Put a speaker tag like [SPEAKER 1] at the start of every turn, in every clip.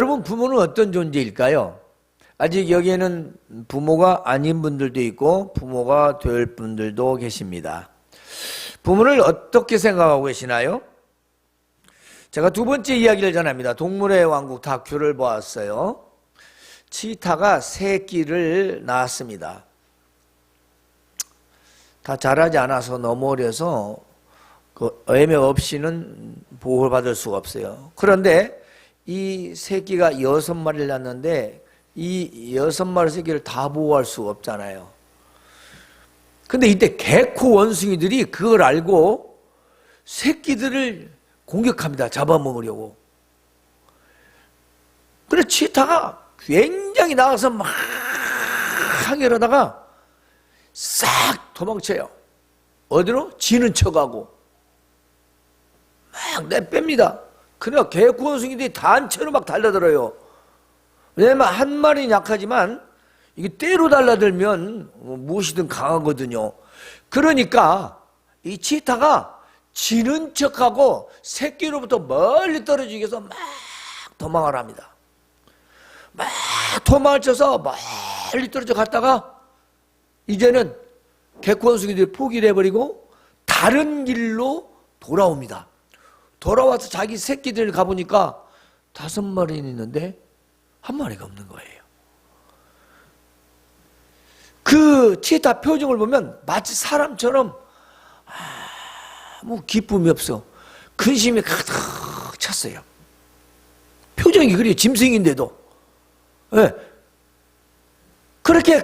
[SPEAKER 1] 여러분, 부모는 어떤 존재일까요? 아직 여기에는 부모가 아닌 분들도 있고 부모가 될 분들도 계십니다. 부모를 어떻게 생각하고 계시나요? 제가 두 번째 이야기를 전합니다. 동물의 왕국 다큐를 보았어요. 치타가 새끼를 낳았습니다. 다 자라지 않아서 너무 어려서 그 애매 없이는 보호를 받을 수가 없어요. 그런데 이 새끼가 6마리를 낳았는데 이 6마리 새끼를 다 보호할 수가 없잖아요. 근데 이때 개코 원숭이들이 그걸 알고 새끼들을 공격합니다. 잡아먹으려고. 그래 치타가 굉장히 나가서 막 이러다가 싹 도망쳐요. 어디로? 지는 척하고 막 내뺍니다. 그러나 개코 원숭이들이 단체로 막 달려들어요. 왜냐면 한 마리는 약하지만 이게 때로 달라들면 무엇이든 강하거든요. 그러니까 이 치타가 지는 척하고 새끼로부터 멀리 떨어지기 위해서 막 도망을 합니다. 막 도망을 쳐서 멀리 떨어져 갔다가 이제는 개코 원숭이들이 포기를 해버리고 다른 길로 돌아옵니다. 돌아와서 자기 새끼들 가보니까 5마리는 있는데 1마리가 없는 거예요. 그 치타 표정을 보면 마치 사람처럼 아무 기쁨이 없어. 근심이 가득 찼어요. 표정이 그래요. 짐승인데도. 네. 그렇게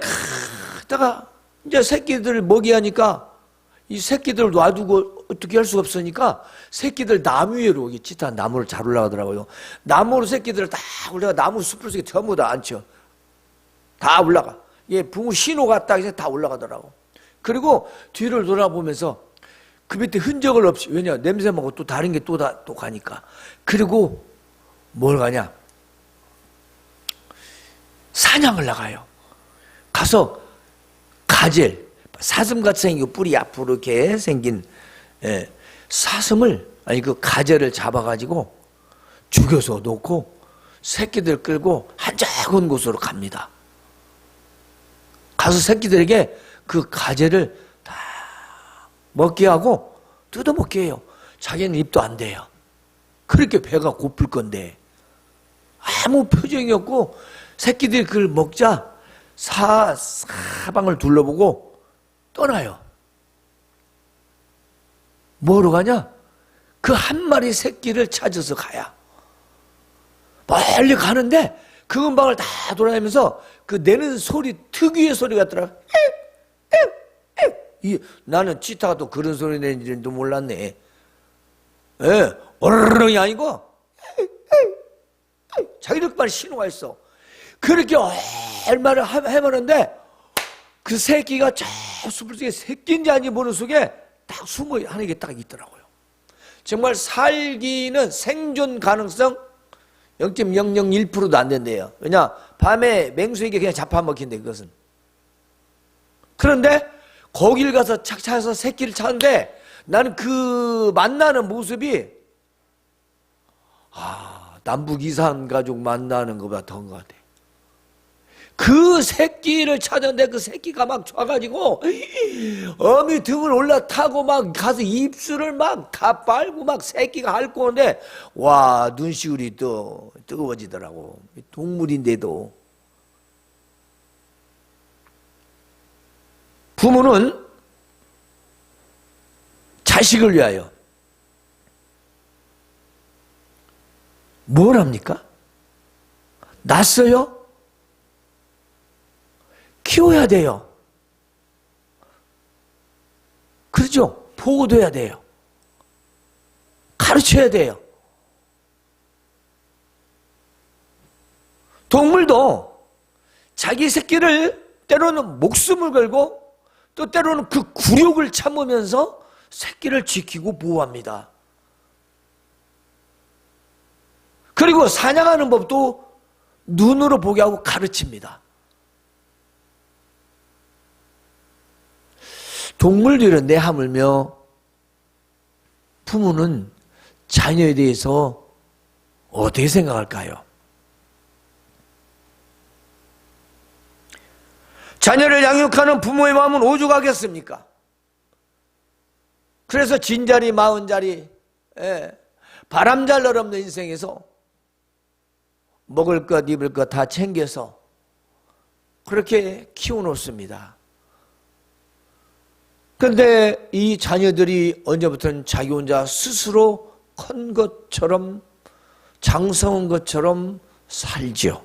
[SPEAKER 1] 가다가 이제 새끼들을 먹이하니까 이 새끼들을 놔두고 어떻게 할 수가 없으니까 새끼들 나무 위로, 치타 나무를 잘 올라가더라고요. 나무로 새끼들을 다 올라가, 나무 숲을 속에 전부 다 앉혀. 다 올라가. 예, 부모 신호가 딱 이제 다 올라가더라고. 그리고 뒤를 돌아보면서 그 밑에 흔적을 없이, 왜냐, 냄새 맡고 또 다른 게 또 가니까. 그리고 뭘 가냐? 사냥을 나가요. 가서 가젤, 사슴같이 생긴 뿌리 앞으로 이렇게 생긴 사슴을, 아니 그 가젤을 잡아가지고 죽여서 놓고 새끼들 끌고 한적한 곳으로 갑니다. 가서 새끼들에게 그 가젤을 다 먹게 하고 뜯어먹게 해요. 자기는 입도 안 대요. 그렇게 배가 고플 건데 아무 표정이 없고 새끼들이 그걸 먹자 사방을 둘러보고 떠나요. 뭐로 가냐? 그 1마리 새끼를 찾아서 가야. 멀리 가는데 그 근방을 다 돌아다니면서 그 내는 소리, 특유의 소리가 있더라. 나는 치타가 또 그런 소리 내는지도 몰랐네. 어르렁이 아니고 자기들만 신호가 있어. 그렇게 얼마나 해보는데 그 새끼가 저 숲을 속에 새끼인지 아닌지 모르는 속에 딱 숨어 하는 게 딱 있더라고요. 정말 살기는 생존 가능성 0.001%도 안 된대요. 왜냐? 밤에 맹수에게 그냥 잡아먹힌대, 그것은. 그런데 거길 가서 착 찾아서 새끼를 찾는데 나는 그 만나는 모습이 남북 이산 가족 만나는 것보다 더한 것 같아. 그 새끼를 찾았는데 그 새끼가 막 쏴가지고 어미 등을 올라타고 막 가서 입술을 막 다 빨고 막 새끼가 핥고 오는데 와, 눈시울이 또 뜨거워지더라고. 동물인데도. 부모는 자식을 위하여 뭘 합니까? 낳았어요? 키워야 돼요. 그렇죠? 보호돼야 돼요. 가르쳐야 돼요. 동물도 자기 새끼를 때로는 목숨을 걸고 또 때로는 그 굴욕을 참으면서 새끼를 지키고 보호합니다. 그리고 사냥하는 법도 눈으로 보게 하고 가르칩니다. 동물들은 내 하물며 부모는 자녀에 대해서 어떻게 생각할까요? 자녀를 양육하는 부모의 마음은 오죽하겠습니까? 그래서 진자리 마흔자리 바람잘 일 없는 인생에서 먹을 것 입을 것 다 챙겨서 그렇게 키워놓습니다. 그런데 이 자녀들이 언제부터는 자기 혼자 스스로 큰 것처럼 장성한 것처럼 살죠.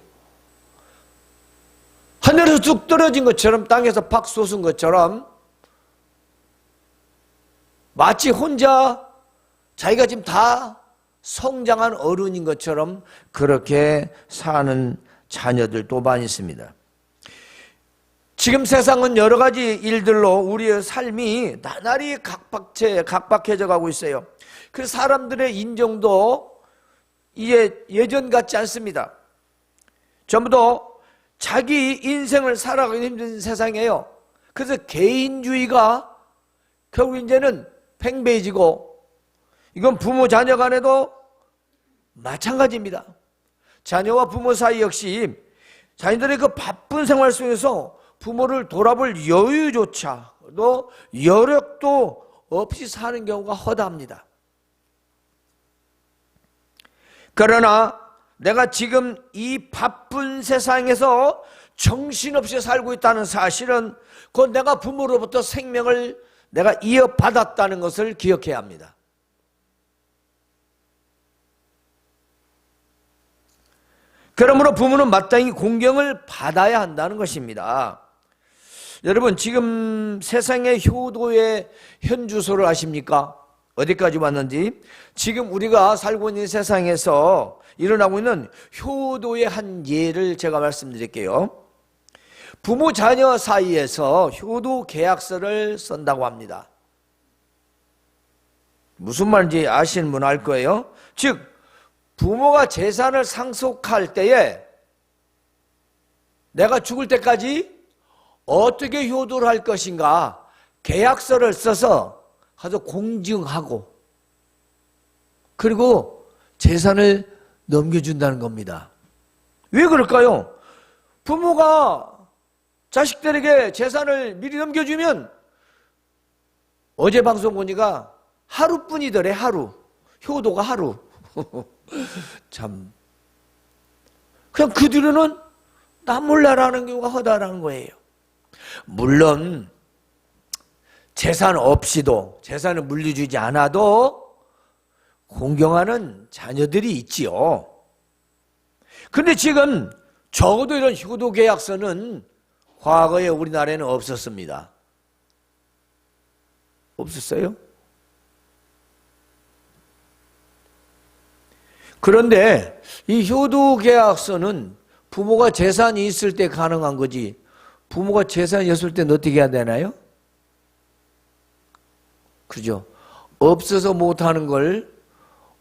[SPEAKER 1] 하늘에서 뚝 떨어진 것처럼 땅에서 팍 솟은 것처럼 마치 혼자 자기가 지금 다 성장한 어른인 것처럼 그렇게 사는 자녀들도 많이 있습니다. 지금 세상은 여러 가지 일들로 우리의 삶이 나날이 각박해져 가고 있어요. 그 사람들의 인정도 이제 예전 같지 않습니다. 전부 다 자기 인생을 살아가기 힘든 세상이에요. 그래서 개인주의가 결국 이제는 팽배해지고, 이건 부모 자녀 간에도 마찬가지입니다. 자녀와 부모 사이 역시 자녀들의 그 바쁜 생활 속에서 부모를 돌아볼 여유조차도 여력도 없이 사는 경우가 허다합니다. 그러나 내가 지금 이 바쁜 세상에서 정신없이 살고 있다는 사실은 곧 내가 부모로부터 생명을 내가 이어받았다는 것을 기억해야 합니다. 그러므로 부모는 마땅히 공경을 받아야 한다는 것입니다. 여러분, 지금 세상의 효도의 현주소를 아십니까? 어디까지 왔는지. 지금 우리가 살고 있는 세상에서 일어나고 있는 효도의 한 예를 제가 말씀드릴게요. 부모 자녀 사이에서 효도 계약서를 쓴다고 합니다. 무슨 말인지 아시는 분 알 거예요. 즉 부모가 재산을 상속할 때에 내가 죽을 때까지 어떻게 효도를 할 것인가 계약서를 써서 가서 공증하고 그리고 재산을 넘겨준다는 겁니다. 왜 그럴까요? 부모가 자식들에게 재산을 미리 넘겨주면 어제 방송 보니까 하루뿐이더래. 하루. 효도가 하루. 참. 그냥 그 뒤로는 나 몰라라는 경우가 허다라는 거예요. 물론 재산 없이도, 재산을 물려주지 않아도 공경하는 자녀들이 있지요. 그런데 지금 적어도 이런 효도계약서는 과거에 우리나라에는 없었습니다. 없었어요? 그런데 이 효도계약서는 부모가 재산이 있을 때 가능한 거지, 부모가 재산이 없을 때는 어떻게 해야 되나요? 그죠? 없어서 못하는 걸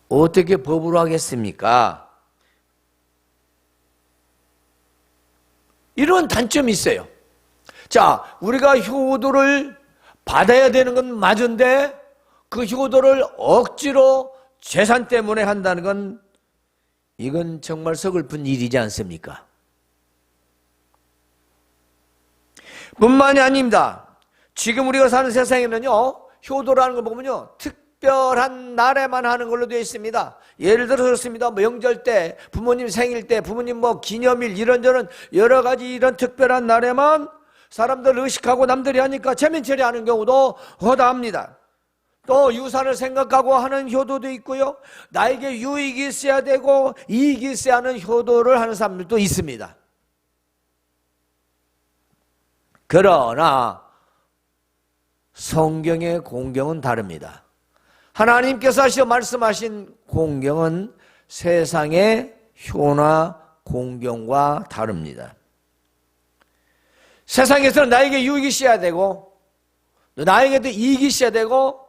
[SPEAKER 1] 어떻게 법으로 하겠습니까? 이런 단점이 있어요. 자, 우리가 효도를 받아야 되는 건 맞은데 그 효도를 억지로 재산 때문에 한다는 건 이건 정말 서글픈 일이지 않습니까? 뿐만이 아닙니다. 지금 우리가 사는 세상에는요, 효도라는 걸 보면요, 특별한 날에만 하는 걸로 되어 있습니다. 예를 들어서 그렇습니다. 명절 때, 부모님 생일 때, 부모님 기념일, 이런저런 여러 가지 이런 특별한 날에만 사람들 의식하고 남들이 하니까 체면처리 하는 경우도 허다합니다. 또 유산을 생각하고 하는 효도도 있고요. 나에게 유익이 있어야 되고 이익이 있어야 하는 효도를 하는 사람들도 있습니다. 그러나 성경의 공경은 다릅니다. 하나님께서 하시어 말씀하신 공경은 세상의 효나 공경과 다릅니다. 세상에서는 나에게 유익이 있어야 되고 나에게도 이익이 있어야 되고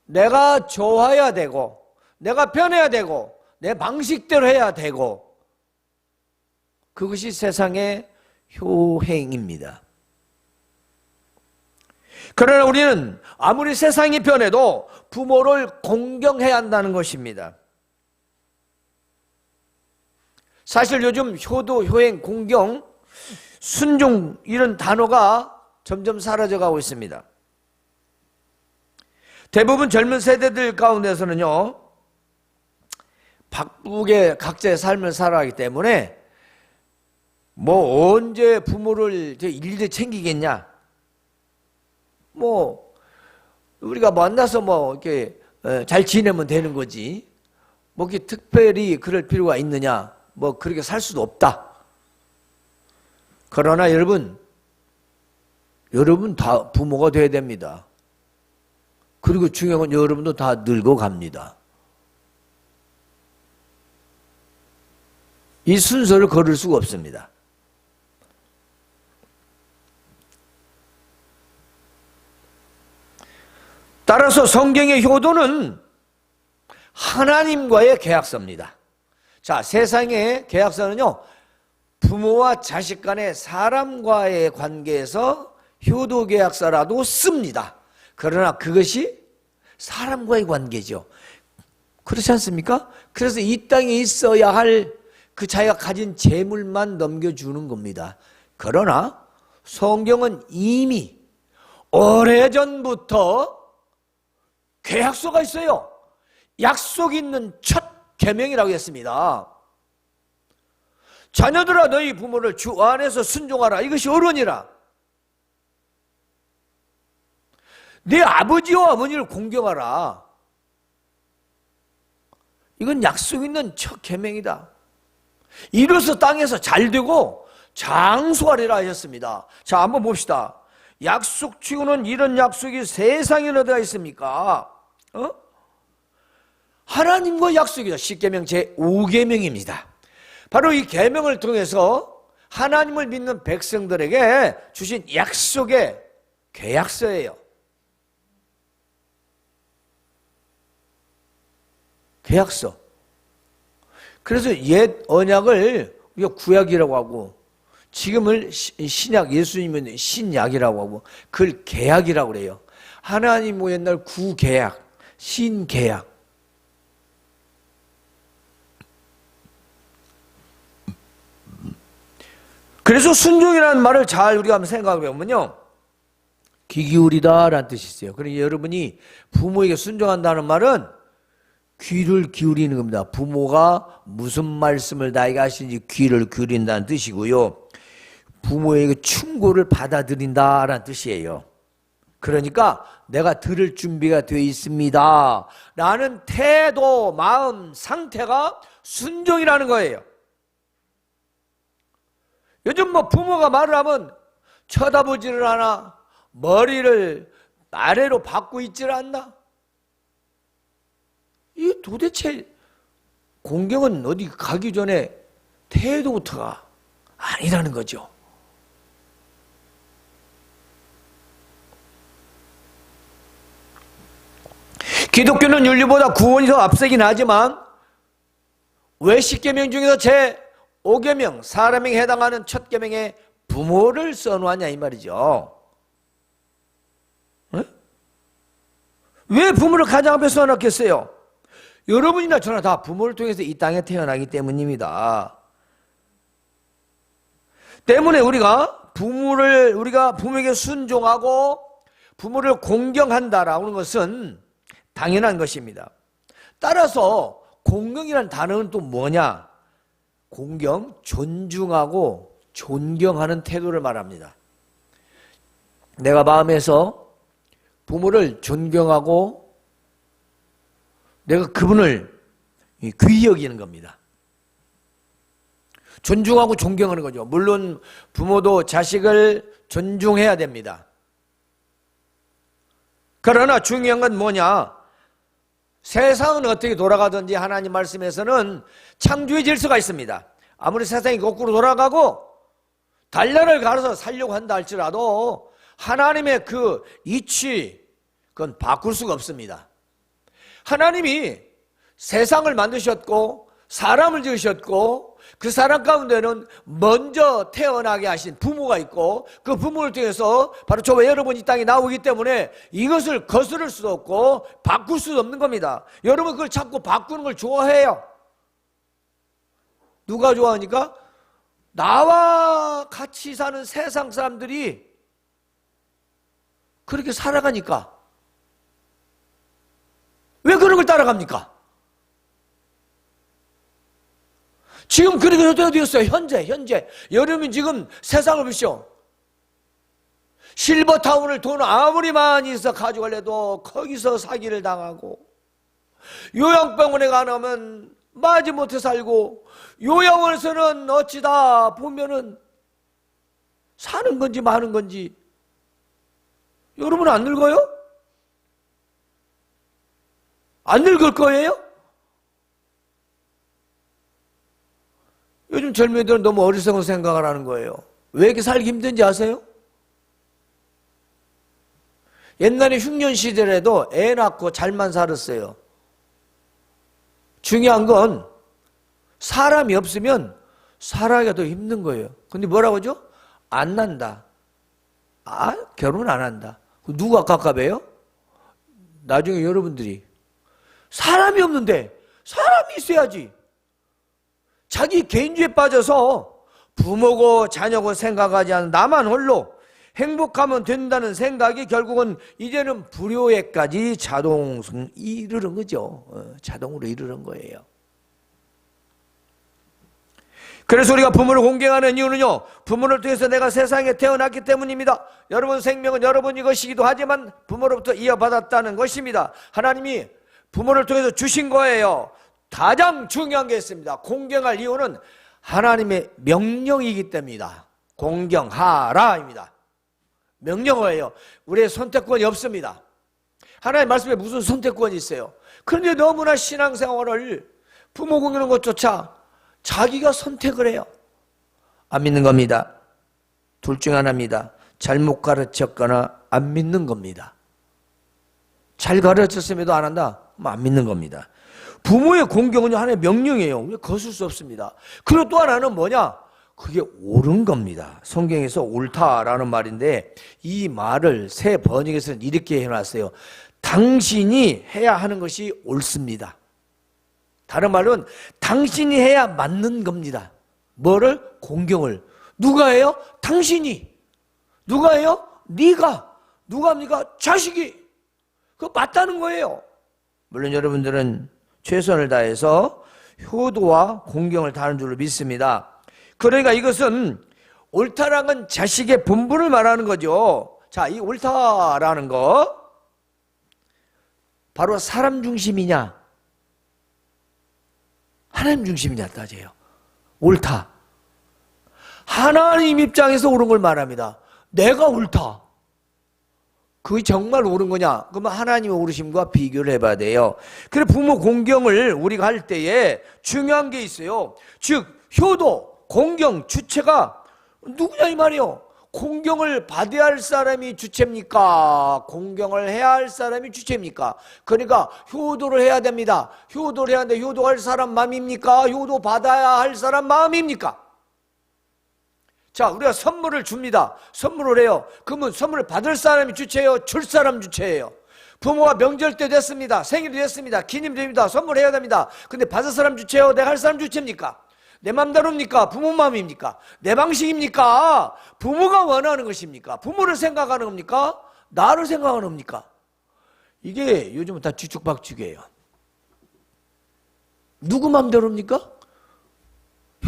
[SPEAKER 1] 내가 좋아야 되고 내가 편해야 되고 내 방식대로 해야 되고 그것이 세상의 효행입니다. 그러나 우리는 아무리 세상이 변해도 부모를 공경해야 한다는 것입니다. 사실 요즘 효도, 효행, 공경 순종 이런 단어가 점점 사라져가고 있습니다. 대부분 젊은 세대들 가운데서는요, 바쁘게 각자의 삶을 살아가기 때문에 뭐 언제 부모를 일일이 챙기겠냐, 뭐 우리가 만나서 뭐 이렇게 잘 지내면 되는 거지 뭐 이렇게 특별히 그럴 필요가 있느냐, 뭐 그렇게 살 수도 없다. 그러나 여러분 다 부모가 돼야 됩니다. 그리고 중요한 건 여러분도 다 늙어갑니다. 이 순서를 걸을 수가 없습니다. 따라서 성경의 효도는 하나님과의 계약서입니다. 자, 세상의 계약서는요, 부모와 자식 간의 사람과의 관계에서 효도 계약서라도 씁니다. 그러나 그것이 사람과의 관계죠. 그렇지 않습니까? 그래서 이 땅에 있어야 할 그 자기가 가진 재물만 넘겨주는 겁니다. 그러나 성경은 이미 오래전부터 계약서가 있어요. 약속 있는 첫 계명이라고 했습니다. 자녀들아 너희 부모를 주 안에서 순종하라. 이것이 어른이라. 네 아버지와 어머니를 공경하라. 이건 약속 있는 첫 계명이다. 이로써 땅에서 잘되고 장수하리라 하셨습니다. 자, 한번 봅시다. 약속치고는 이런 약속이 세상에 어디가 있습니까? 하나님과 약속이다. 십계명 제5계명입니다. 바로 이 계명을 통해서 하나님을 믿는 백성들에게 주신 약속의 계약서예요. 계약서. 그래서 옛 언약을 우리가 구약이라고 하고, 지금을 신약, 예수님은 신약이라고 하고, 그걸 계약이라고 그래요. 하나님과 옛날 구계약, 신계약. 그래서 순종이라는 말을 잘 우리가 한번 생각해 보면요, 귀 기울이다 라는 뜻이 있어요. 그러니 여러분이 부모에게 순종한다는 말은 귀를 기울이는 겁니다. 부모가 무슨 말씀을 나에게 하시는지 귀를 기울인다는 뜻이고요, 부모에게 충고를 받아들인다라는 뜻이에요. 그러니까 내가 들을 준비가 되어 있습니다 라는 태도, 마음, 상태가 순종이라는 거예요. 요즘 뭐 부모가 말을 하면 쳐다보지를 않아, 머리를 아래로 받고 있지를 않나? 이 도대체 공경은 어디 가기 전에 태도부터가 아니라는 거죠. 기독교는 윤리보다 구원이 더 앞서긴 하지만 왜 10계명 중에서 제5계명 사람에게 해당하는 첫 계명에 부모를 써놓았냐 이 말이죠. 네? 왜 부모를 가장 앞에 써놨겠어요? 여러분이나 저나 다 부모를 통해서 이 땅에 태어나기 때문입니다. 때문에 우리가 부모에게 순종하고 부모를 공경한다라는 것은 당연한 것입니다. 따라서 공경이라는 단어는 또 뭐냐? 공경, 존중하고 존경하는 태도를 말합니다. 내가 마음에서 부모를 존경하고 내가 그분을 귀히 여기는 겁니다. 존중하고 존경하는 거죠. 물론 부모도 자식을 존중해야 됩니다. 그러나 중요한 건 뭐냐? 세상은 어떻게 돌아가든지 하나님 말씀에서는 창조의 질서가 있습니다. 아무리 세상이 거꾸로 돌아가고 달려를 갈아서 살려고 한다 할지라도 하나님의 그 이치, 그건 바꿀 수가 없습니다. 하나님이 세상을 만드셨고 사람을 지으셨고 그 사람 가운데는 먼저 태어나게 하신 부모가 있고 그 부모를 통해서 바로 저와 여러분이 이 땅에 나오기 때문에 이것을 거스를 수도 없고 바꿀 수도 없는 겁니다. 여러분 그걸 자꾸 바꾸는 걸 좋아해요. 누가 좋아하니까? 나와 같이 사는 세상 사람들이 그렇게 살아가니까 왜 그런 걸 따라갑니까? 지금 그렇게 되었어요. 현재 여러분 지금 세상을 보시오. 실버타운을 돈 아무리 많이 있어 가져갈래도 거기서 사기를 당하고, 요양병원에 가면 마지못해 살고, 요양원에서는 어찌다 보면은 사는 건지 마는 건지. 여러분 안 늙어요? 안 늙을 거예요? 요즘 젊은이들은 너무 어리석은 생각을 하는 거예요. 왜 이렇게 살기 힘든지 아세요? 옛날에 흉년 시절에도 애 낳고 잘만 살았어요. 중요한 건 사람이 없으면 살아가기가 더 힘든 거예요. 근데 뭐라고 하죠? 안 난다. 결혼 안 한다. 누가 깝깝해요? 나중에 여러분들이 사람이 없는데 사람이 있어야지. 자기 개인주의에 빠져서 부모고 자녀고 생각하지 않는 나만 홀로 행복하면 된다는 생각이 결국은 이제는 불효에까지 이르는 거죠. 자동으로 이르는 거예요. 그래서 우리가 부모를 공경하는 이유는요, 부모를 통해서 내가 세상에 태어났기 때문입니다. 여러분 생명은 여러분이 것이기도 하지만 부모로부터 이어받았다는 것입니다. 하나님이 부모를 통해서 주신 거예요. 가장 중요한 게 있습니다. 공경할 이유는 하나님의 명령이기 때문이다. 공경하라입니다. 명령어예요. 우리의 선택권이 없습니다. 하나님의 말씀에 무슨 선택권이 있어요? 그런데 너무나 신앙생활을 부모 공경하는 것조차 자기가 선택을 해요. 안 믿는 겁니다. 둘 중 하나입니다. 잘못 가르쳤거나 안 믿는 겁니다. 잘 가르쳤음에도 안 한다? 그럼 안 믿는 겁니다. 부모의 공경은 하나의 명령이에요. 거슬 수 없습니다. 그리고 또 하나는 뭐냐? 그게 옳은 겁니다. 성경에서 옳다라는 말인데 이 말을 새 번역에서는 이렇게 해놨어요. 당신이 해야 하는 것이 옳습니다. 다른 말로는 당신이 해야 맞는 겁니다. 뭐를? 공경을. 누가 해요? 당신이. 누가 해요? 네가. 누가 합니까? 자식이. 그거 맞다는 거예요. 물론 여러분들은 최선을 다해서 효도와 공경을 다하는 줄로 믿습니다. 그러니까 이것은 옳다라는 자식의 본분을 말하는 거죠. 자, 이 옳다라는 거 바로 사람 중심이냐 하나님 중심이냐 따져요. 옳다. 하나님 입장에서 옳은 걸 말합니다. 내가 옳다. 그게 정말 옳은 거냐? 그러면 하나님의 옳으심과 비교를 해봐야 돼요. 그래 부모 공경을 우리가 할 때에 중요한 게 있어요. 즉 효도, 공경 주체가 누구냐 이 말이에요. 공경을 받아야 할 사람이 주체입니까? 공경을 해야 할 사람이 주체입니까? 그러니까 효도를 해야 됩니다. 효도를 해야 하는데 효도할 사람 마음입니까? 효도 받아야 할 사람 마음입니까? 자, 우리가 선물을 줍니다. 선물을 해요. 그러면 선물을 받을 사람이 주체예요? 줄 사람 주체예요? 부모가 명절 때 됐습니다. 생일이 됐습니다. 기념됩니다. 선물해야 됩니다. 근데 받을 사람 주체예요? 내가 할 사람 주체입니까? 내 맘대로입니까? 부모 마음입니까? 내 방식입니까? 부모가 원하는 것입니까? 부모를 생각하는 겁니까? 나를 생각하는 겁니까? 이게 요즘은 다 뒤죽박죽이에요. 누구 맘대로입니까?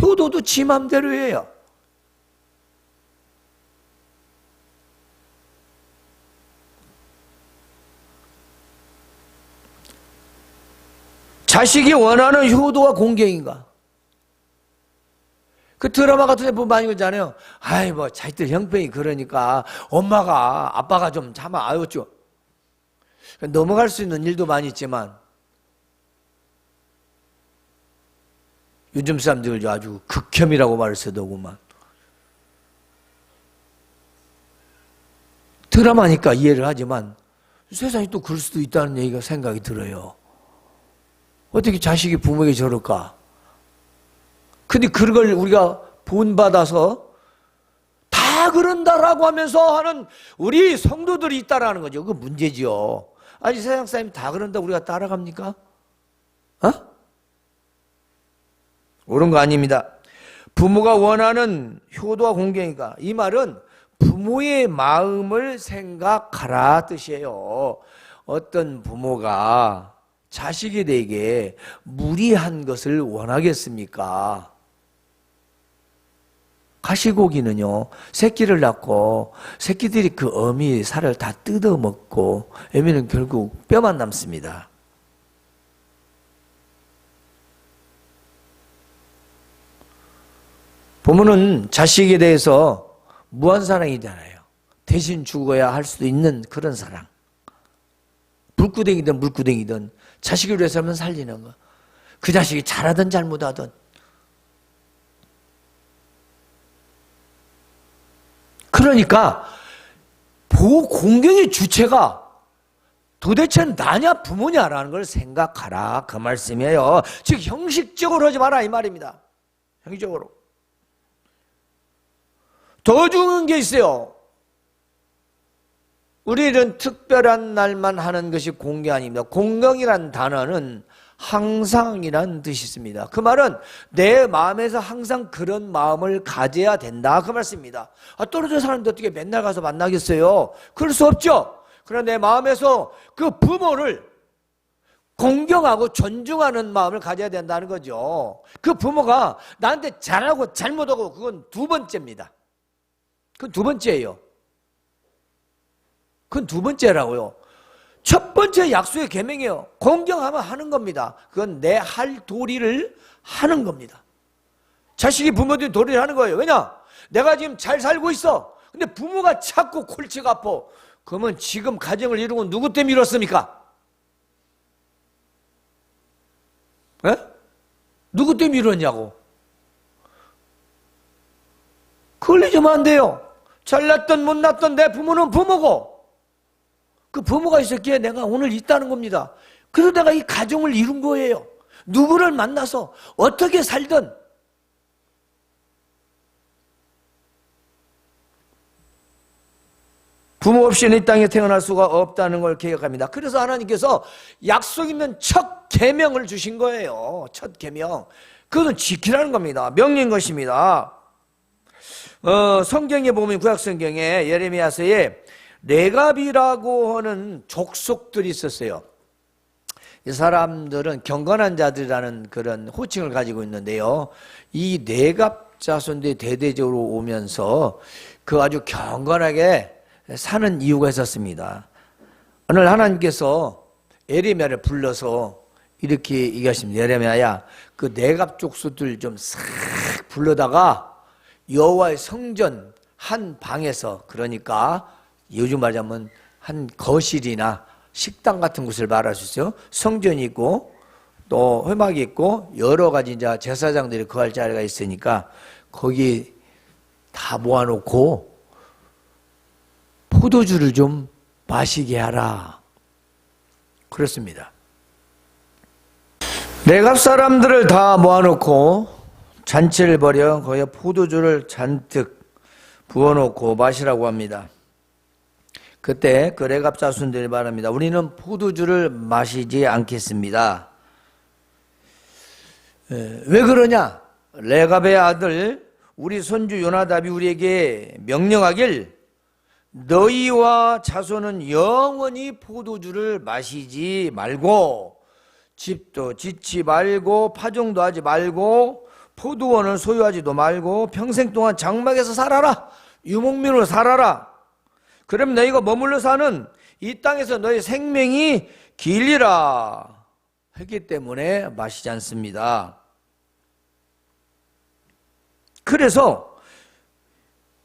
[SPEAKER 1] 효도도 지 맘대로예요. 자식이 원하는 효도와 공경인가? 그 드라마 같은 데 보면 많이 그러잖아요. 아이, 뭐, 자식들 형편이 그러니까 아빠가 좀 참아, 아유, 좀. 넘어갈 수 있는 일도 많이 있지만, 요즘 사람들 아주 극혐이라고 말을 쓰더구만. 드라마니까 이해를 하지만, 세상이 또 그럴 수도 있다는 얘기가 생각이 들어요. 어떻게 자식이 부모에게 저럴까? 근데 그걸 우리가 본받아서 다 그런다라고 하면서 하는 우리 성도들이 있다라는 거죠. 그거 문제지요. 아니 세상 사람이 다 그런다 우리가 따라갑니까? 어? 옳은 거 아닙니다. 부모가 원하는 효도와 공경이니까 이 말은 부모의 마음을 생각하라 뜻이에요. 어떤 부모가 자식에게 무리한 것을 원하겠습니까? 가시고기는요, 새끼를 낳고 새끼들이 그 어미 살을 다 뜯어먹고 어미는 결국 뼈만 남습니다. 부모는 자식에 대해서 무한사랑이잖아요. 대신 죽어야 할 수도 있는 그런 사랑. 불구덩이든 물구덩이든 자식을 위해서만 살리는 거. 그 자식이 잘하든 잘못하든. 그러니까 공경의 주체가 도대체 나냐 부모냐라는 걸 생각하라 그 말씀이에요. 즉 형식적으로 하지 마라 이 말입니다. 형식적으로. 더 중요한 게 있어요. 우리는 특별한 날만 하는 것이 공경 아닙니다. 공경이란 단어는 항상이란 뜻이 있습니다. 그 말은 내 마음에서 항상 그런 마음을 가져야 된다 그 말씀입니다. 떨어진 사람도 어떻게 맨날 가서 만나겠어요? 그럴 수 없죠. 그러나 내 마음에서 그 부모를 공경하고 존중하는 마음을 가져야 된다는 거죠. 그 부모가 나한테 잘하고 잘못하고 그건 두 번째입니다. 그건 두 번째예요. 그건 두 번째라고요. 첫 번째 약속의 계명이에요. 공경하면 하는 겁니다. 그건 내 할 도리를 하는 겁니다. 자식이 부모들이 도리를 하는 거예요. 왜냐? 내가 지금 잘 살고 있어. 근데 부모가 자꾸 골치가 아파. 그러면 지금 가정을 이루고 누구 때문에 이뤘습니까? 에? 누구 때문에 이뤘냐고. 걸리지면 안 돼요. 잘났던 못났던 내 부모는 부모고 그 부모가 있었기에 내가 오늘 있다는 겁니다. 그래서 내가 이 가정을 이룬 거예요. 누구를 만나서 어떻게 살든 부모 없이는 이 땅에 태어날 수가 없다는 걸 기억합니다. 그래서 하나님께서 약속 있는 첫 계명을 주신 거예요. 첫 계명. 그것은 지키라는 겁니다. 명령인 것입니다. 성경에 보면 구약 성경에 예레미야서에 레갑이라고 하는 족속들이 있었어요. 이 사람들은 경건한 자들이라는 그런 호칭을 가지고 있는데요. 이 레갑 자손들이 대대적으로 오면서 그 아주 경건하게 사는 이유가 있었습니다. 오늘 하나님께서 예레미야를 불러서 이렇게 얘기하십니다. 예레미야야, 그 레갑 족속들 좀 싹 불러다가 여호와의 성전 한 방에서, 그러니까 요즘 말하자면 한 거실이나 식당 같은 곳을 말할 수 있어요. 성전이 있고 또 회막이 있고 여러 가지 이제 제사장들이 거할 자리가 있으니까 거기 다 모아놓고 포도주를 좀 마시게 하라. 그렇습니다. 레갑 사람들을 다 모아놓고 잔치를 벌여 거기에 포도주를 잔뜩 부어놓고 마시라고 합니다. 그때 그 레갑 자손들이 말합니다. 우리는 포도주를 마시지 않겠습니다. 왜 그러냐? 레갑의 아들 우리 손주 요나답이 우리에게 명령하길 너희와 자손은 영원히 포도주를 마시지 말고 집도 짓지 말고 파종도 하지 말고 포도원을 소유하지도 말고 평생 동안 장막에서 살아라. 유목민으로 살아라. 그럼 너희가 머물러 사는 이 땅에서 너희 생명이 길리라 했기 때문에 마시지 않습니다. 그래서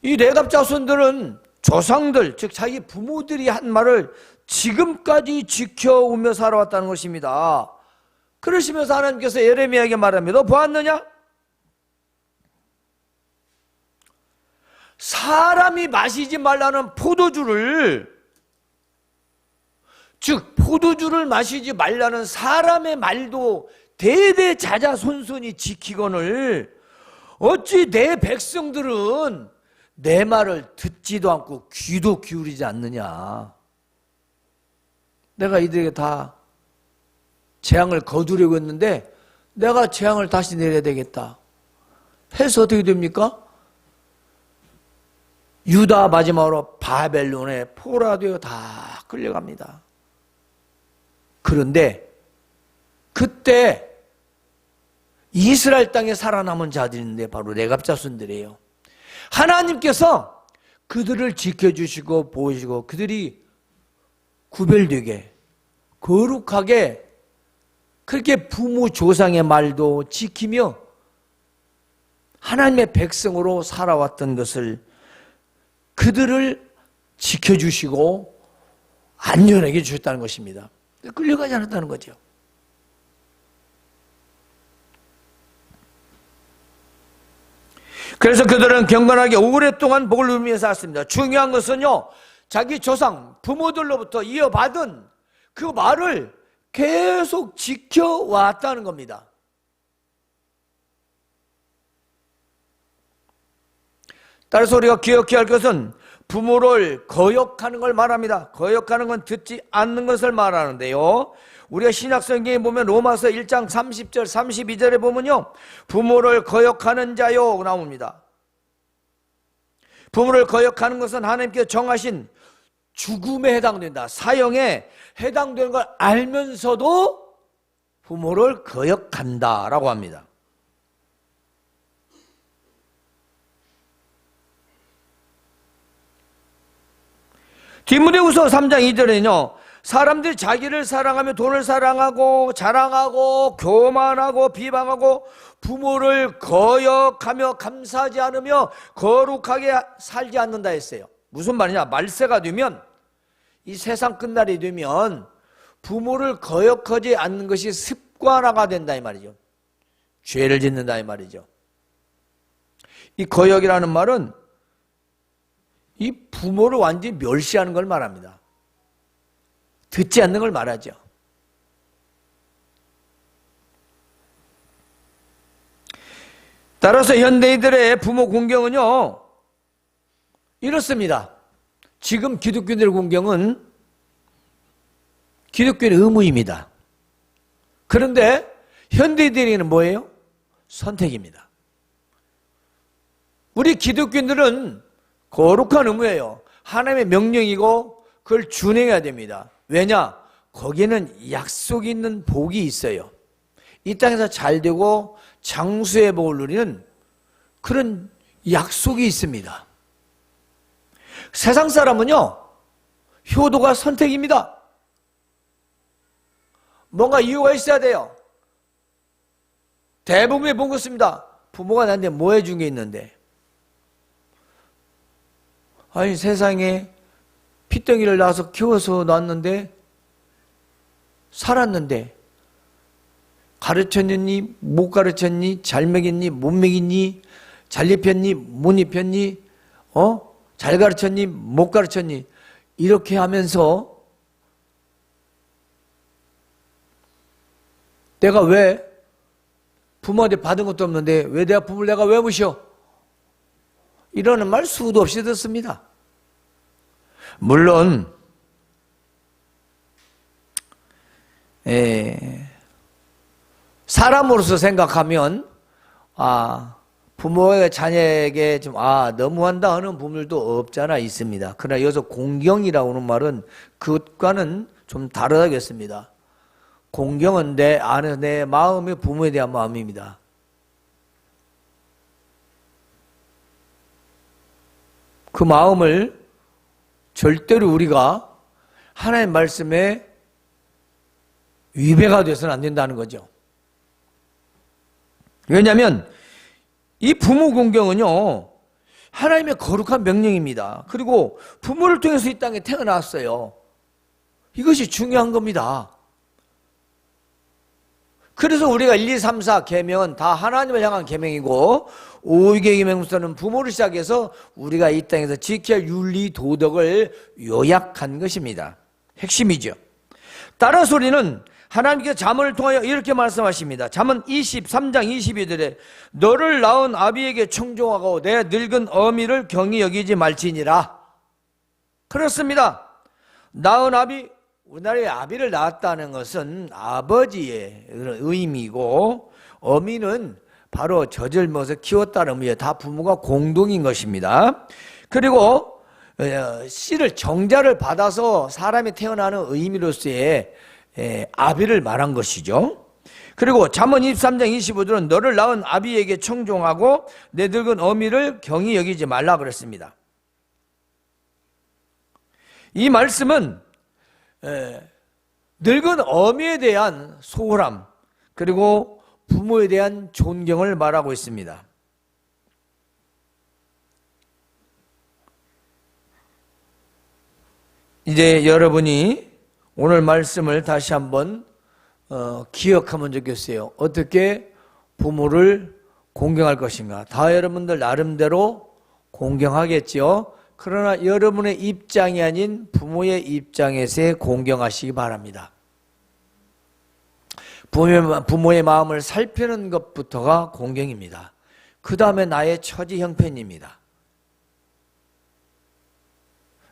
[SPEAKER 1] 이 레갑 자손들은 조상들, 즉 자기 부모들이 한 말을 지금까지 지켜오며 살아왔다는 것입니다. 그러시면서 하나님께서 예레미야에게 말합니다. 너 보았느냐? 사람이 마시지 말라는 포도주를, 즉 포도주를 마시지 말라는 사람의 말도 대대자자손손이 지키거늘 어찌 내 백성들은 내 말을 듣지도 않고 귀도 기울이지 않느냐. 내가 이들에게 다 재앙을 거두려고 했는데 내가 재앙을 다시 내려야 되겠다. 해서 어떻게 됩니까? 유다 마지막으로 바벨론에 포로되어 다 끌려갑니다. 그런데 그때 이스라엘 땅에 살아남은 자들인데 바로 레갑자손들이에요. 하나님께서 그들을 지켜주시고 보시고 그들이 구별되게 거룩하게 그렇게 부모 조상의 말도 지키며 하나님의 백성으로 살아왔던 것을 그들을 지켜주시고 안전하게 주셨다는 것입니다. 끌려가지 않았다는 거죠. 그래서 그들은 경건하게 오랫동안 복을 누리며 살았습니다. 중요한 것은요, 자기 조상, 부모들로부터 이어받은 그 말을 계속 지켜왔다는 겁니다. 따라서 우리가 기억해야 할 것은 부모를 거역하는 걸 말합니다. 거역하는 건 듣지 않는 것을 말하는데요. 우리가 신약성경에 보면 로마서 1장 30절 32절에 보면요, 부모를 거역하는 자요 나옵니다. 부모를 거역하는 것은 하나님께서 정하신 죽음에 해당된다, 사형에 해당되는 걸 알면서도 부모를 거역한다라고 합니다. 디모데후서 3장 2절에는요, 사람들이 자기를 사랑하며 돈을 사랑하고 자랑하고 교만하고 비방하고 부모를 거역하며 감사하지 않으며 거룩하게 살지 않는다 했어요. 무슨 말이냐? 말세가 되면, 이 세상 끝날이 되면 부모를 거역하지 않는 것이 습관화가 된다 이 말이죠. 죄를 짓는다 이 말이죠. 이 거역이라는 말은 이 부모를 완전히 멸시하는 걸 말합니다. 듣지 않는 걸 말하죠. 따라서 현대인들의 부모 공경은요, 이렇습니다. 지금 기독교인들의 공경은 기독교인의 의무입니다. 그런데 현대인들에게는 뭐예요? 선택입니다. 우리 기독교인들은 거룩한 의무예요. 하나님의 명령이고 그걸 준행해야 됩니다. 왜냐? 거기에는 약속이 있는 복이 있어요. 이 땅에서 잘되고 장수의 복을 누리는 그런 약속이 있습니다. 세상 사람은요, 효도가 선택입니다. 뭔가 이유가 있어야 돼요. 대부분의 본 것입니다. 부모가 나한테 뭐 해준 게 있는데, 아니 세상에 핏덩이를 낳아서 키워서 낳았는데 살았는데 가르쳤니? 못 가르쳤니? 잘 먹였니? 못 먹였니? 잘 입혔니? 못 입혔니? 잘 가르쳤니? 못 가르쳤니? 이렇게 하면서 내가 왜 부모한테 받은 것도 없는데 왜 내가 부모를 내가 왜 모셔? 이러는 말 수도 없이 듣습니다. 물론 사람으로서 생각하면 부모의 자녀에게 좀 너무한다 하는 부모들도 없잖아 있습니다. 그러나 여기서 공경이라고 하는 말은 그것과는 좀 다르다겠습니다. 공경은 내 안에 내 마음이 부모에 대한 마음입니다. 그 마음을 절대로 우리가 하나님의 말씀에 위배가 돼서는 안 된다는 거죠. 왜냐하면 이 부모 공경은요, 하나님의 거룩한 명령입니다. 그리고 부모를 통해서 이 땅에 태어났어요. 이것이 중요한 겁니다. 그래서 우리가 1, 2, 3, 4 계명은 다 하나님을 향한 계명이고 5개 계명서는 부모를 시작해서 우리가 이 땅에서 지켜야 할 윤리 도덕을 요약한 것입니다. 핵심이죠. 따라서 우리는 하나님께서 잠언을 통하여 이렇게 말씀하십니다. 잠언 23장 22절에 너를 낳은 아비에게 청종하고 내 늙은 어미를 경히 여기지 말지니라. 그렇습니다. 낳은 아비, 우리나라에 아비를 낳았다는 것은 아버지의 의미이고 어미는 바로 젖을 먹어서 키웠다는 의미에 다 부모가 공동인 것입니다. 그리고 씨를 정자를 받아서 사람이 태어나는 의미로서의 아비를 말한 것이죠. 그리고 잠언 23장 25절은 너를 낳은 아비에게 청종하고 내 늙은 어미를 경히 여기지 말라 그랬습니다. 이 말씀은 늙은 어미에 대한 소홀함 그리고 부모에 대한 존경을 말하고 있습니다. 이제 여러분이 오늘 말씀을 다시 한번 기억하면 좋겠어요. 어떻게 부모를 공경할 것인가. 다 여러분들 나름대로 공경하겠죠. 그러나 여러분의 입장이 아닌 부모의 입장에서의 공경하시기 바랍니다. 부모의 마음을 살피는 것부터가 공경입니다. 그 다음에 나의 처지 형편입니다.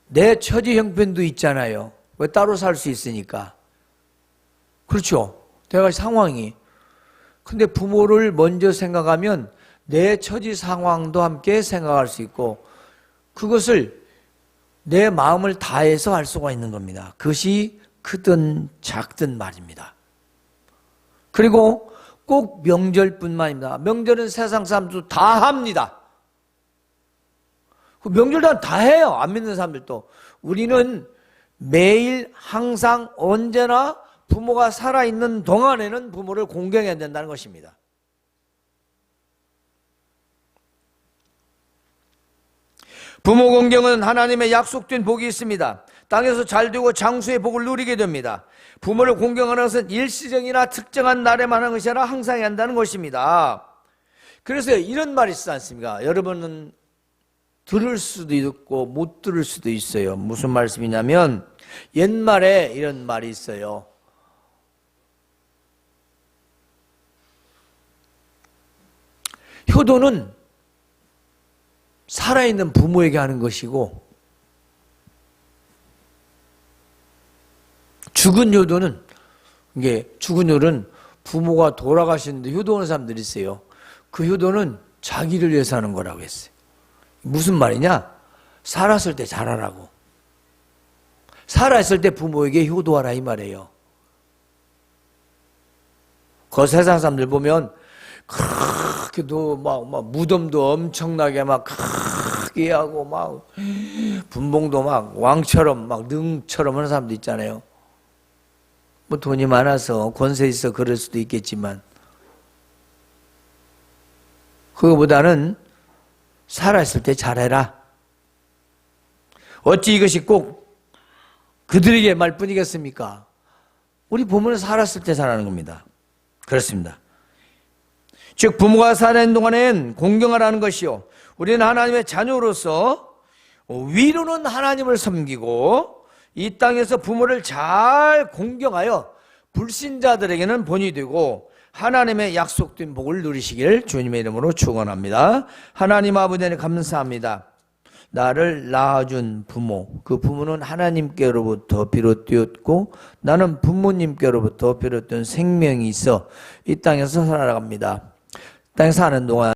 [SPEAKER 1] 내 처지 형편도 있잖아요. 왜 따로 살 수 있으니까. 그렇죠. 내가 상황이. 근데 부모를 먼저 생각하면 내 처지 상황도 함께 생각할 수 있고 그것을 내 마음을 다해서 할 수가 있는 겁니다. 그것이 크든 작든 말입니다. 그리고 꼭 명절뿐만입니다. 명절은 세상 사람들도 다 합니다. 명절도 다 해요. 안 믿는 사람들도. 우리는 매일 항상 언제나 부모가 살아있는 동안에는 부모를 공경해야 된다는 것입니다. 부모 공경은 하나님의 약속된 복이 있습니다. 땅에서 잘되고 장수의 복을 누리게 됩니다. 부모를 공경하는 것은 일시적이나 특정한 날에만 하는 것이 아니라 항상 해야 한다는 것입니다. 그래서 이런 말이 있지 않습니까? 여러분은 들을 수도 있고 못 들을 수도 있어요. 무슨 말씀이냐면 옛말에 이런 말이 있어요. 효도는 살아있는 부모에게 하는 것이고 죽은 효도는 부모가 돌아가시는데 효도하는 사람들이 있어요. 그 효도는 자기를 위해서 하는 거라고 했어요. 무슨 말이냐? 살았을 때 잘하라고. 살아있을 때 부모에게 효도하라 이 말이에요. 그 세상 사람들 보면 그렇게도 막 무덤도 엄청나게 막 크게 하고 막 분봉도 막 왕처럼 막 능처럼 하는 사람도 있잖아요. 뭐 돈이 많아서 권세 있어 그럴 수도 있겠지만 그거보다는 살아있을 때 잘해라. 어찌 이것이 꼭 그들에게 말뿐이겠습니까? 우리 부모는 살았을 때 잘하는 겁니다. 그렇습니다. 즉 부모가 살아있는 동안엔 공경하라는 것이요. 우리는 하나님의 자녀로서 위로는 하나님을 섬기고 이 땅에서 부모를 잘 공경하여 불신자들에게는 본이 되고 하나님의 약속된 복을 누리시길 주님의 이름으로 축원합니다. 하나님 아버지에 감사합니다. 나를 낳아준 부모, 그 부모는 하나님께로부터 비롯되었고 나는 부모님께로부터 비롯된 생명이 있어 이 땅에서 살아갑니다. 땅에 사는 동안